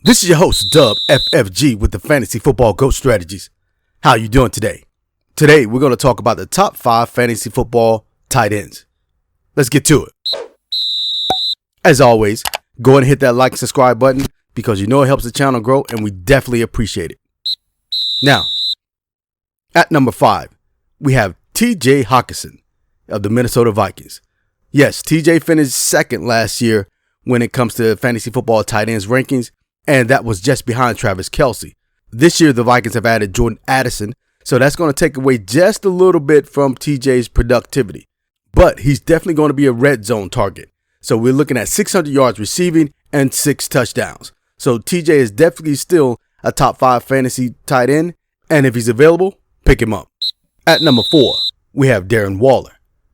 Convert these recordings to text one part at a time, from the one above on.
This is your host, Dub FFG, with the Fantasy Football GOAT Strategies. How you doing today? Today, we're going to talk about the top 5 fantasy football tight ends. Let's get to it. As always, go ahead and hit that like and subscribe button because you know it helps the channel grow and we definitely appreciate it. Now, at number 5, we have T.J. Hockenson of the Minnesota Vikings. Yes, TJ finished second last year when it comes to fantasy football tight ends rankings, and that was just behind Travis Kelce. This year, the Vikings have added Jordan Addison, so that's going to take away just a little bit from TJ's productivity. But he's definitely going to be a red zone target. So we're looking at 600 yards receiving and 6 touchdowns. So TJ is definitely still a top 5 fantasy tight end, and if he's available, pick him up. At number 4, we have Darren Waller.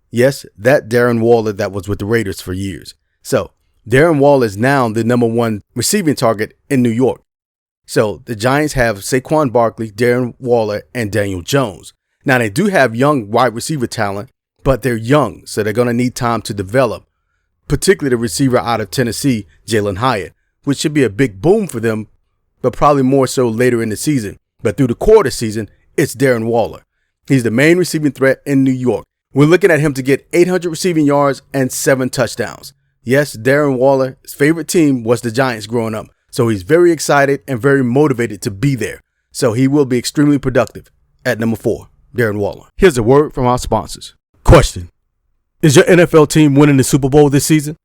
Yes, that Darren Waller that was with the Raiders for years. So Darren Waller is now the number 1 receiving target in New York. So the Giants have Saquon Barkley, Darren Waller, and Daniel Jones. Now they do have young wide receiver talent, but they're young, so they're going to need time to develop, particularly the receiver out of Tennessee, Jalen Hyatt, which should be a big boom for them, but probably more so later in the season. But through the quarter season, it's Darren Waller. He's the main receiving threat in New York. We're looking at him to get 800 receiving yards and 7 touchdowns. Yes, Darren Waller's favorite team was the Giants growing up, so he's very excited and very motivated to be there. So he will be extremely productive. At number 4, Darren Waller. Here's a word from our sponsors. Question: is your NFL team winning the Super Bowl this season?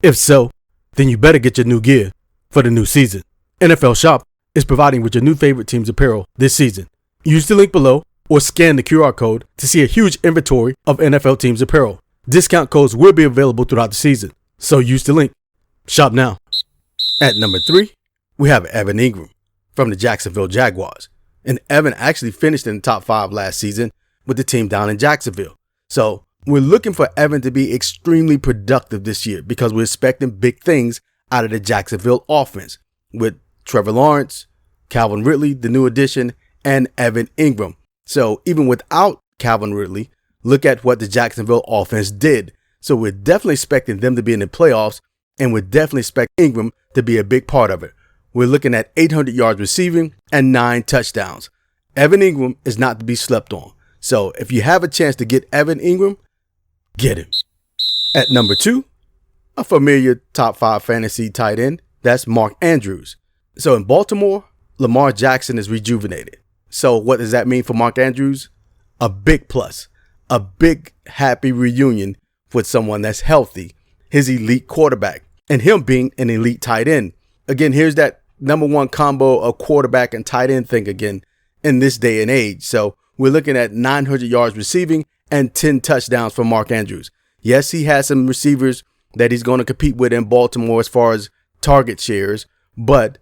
If so, then you better get your new gear for the new season. NFL Shop is providing with your new favorite team's apparel this season. Use the link below or scan the QR code to see a huge inventory of NFL teams apparel. Discount codes will be available throughout the season, so use the link. Shop now. At number 3, we have Evan Ingram from the Jacksonville Jaguars. And Evan actually finished in the top 5 last season with the team down in Jacksonville. So we're looking for Evan to be extremely productive this year because we're expecting big things out of the Jacksonville offense with Trevor Lawrence, Calvin Ridley, the new addition, and Evan Ingram. So even without Calvin Ridley, look at what the Jacksonville offense did. So we're definitely expecting them to be in the playoffs, and we're definitely expecting Ingram to be a big part of it. We're looking at 800 yards receiving and 9 touchdowns. Evan Ingram is not to be slept on. So if you have a chance to get Evan Ingram, get him. At number 2, a familiar top 5 fantasy tight end, that's Mark Andrews. So in Baltimore, Lamar Jackson is rejuvenated. So what does that mean for Mark Andrews? A big plus, a big happy reunion with someone that's healthy, his elite quarterback, and him being an elite tight end. Again, here's that number 1 combo of quarterback and tight end thing again in this day and age. So we're looking at 900 yards receiving and 10 touchdowns for Mark Andrews. Yes, he has some receivers that he's going to compete with in Baltimore as far as target shares, but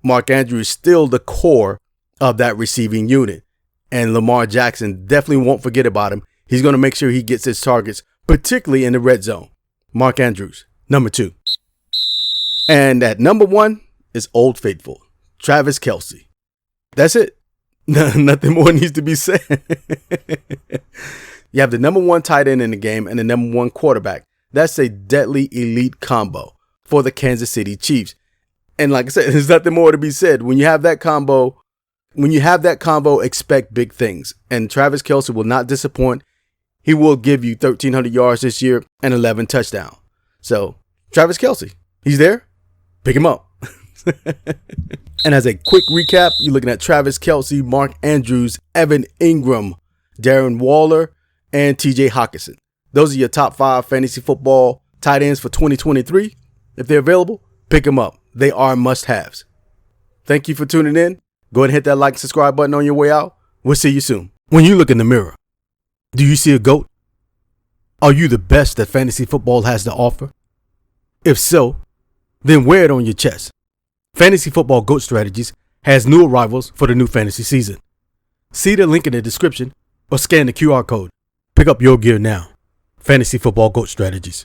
Mark Andrews is still the core of that receiving unit. And Lamar Jackson definitely won't forget about him. He's going to make sure he gets his targets, particularly in the red zone. Mark Andrews, number 2. And at number 1 is Old Faithful, Travis Kelce. That's it. Nothing more needs to be said. You have the number 1 tight end in the game and the number 1 quarterback. That's a deadly elite combo for the Kansas City Chiefs. And like I said, there's nothing more to be said. When you have that combo, expect big things. And Travis Kelce will not disappoint. He will give you 1,300 yards this year and 11 touchdowns. So Travis Kelce, he's there. Pick him up. And as a quick recap, you're looking at Travis Kelce, Mark Andrews, Evan Ingram, Darren Waller, and T.J. Hockenson. Those are your top 5 fantasy football tight ends for 2023. If they're available, pick them up. They are must-haves. Thank you for tuning in. Go ahead and hit that like and subscribe button on your way out. We'll see you soon. When you look in the mirror, do you see a GOAT? Are you the best that fantasy football has to offer? If so, then wear it on your chest. Fantasy Football GOAT Strategies has new arrivals for the new fantasy season. See the link in the description or scan the QR code. Pick up your gear now. Fantasy Football GOAT Strategies.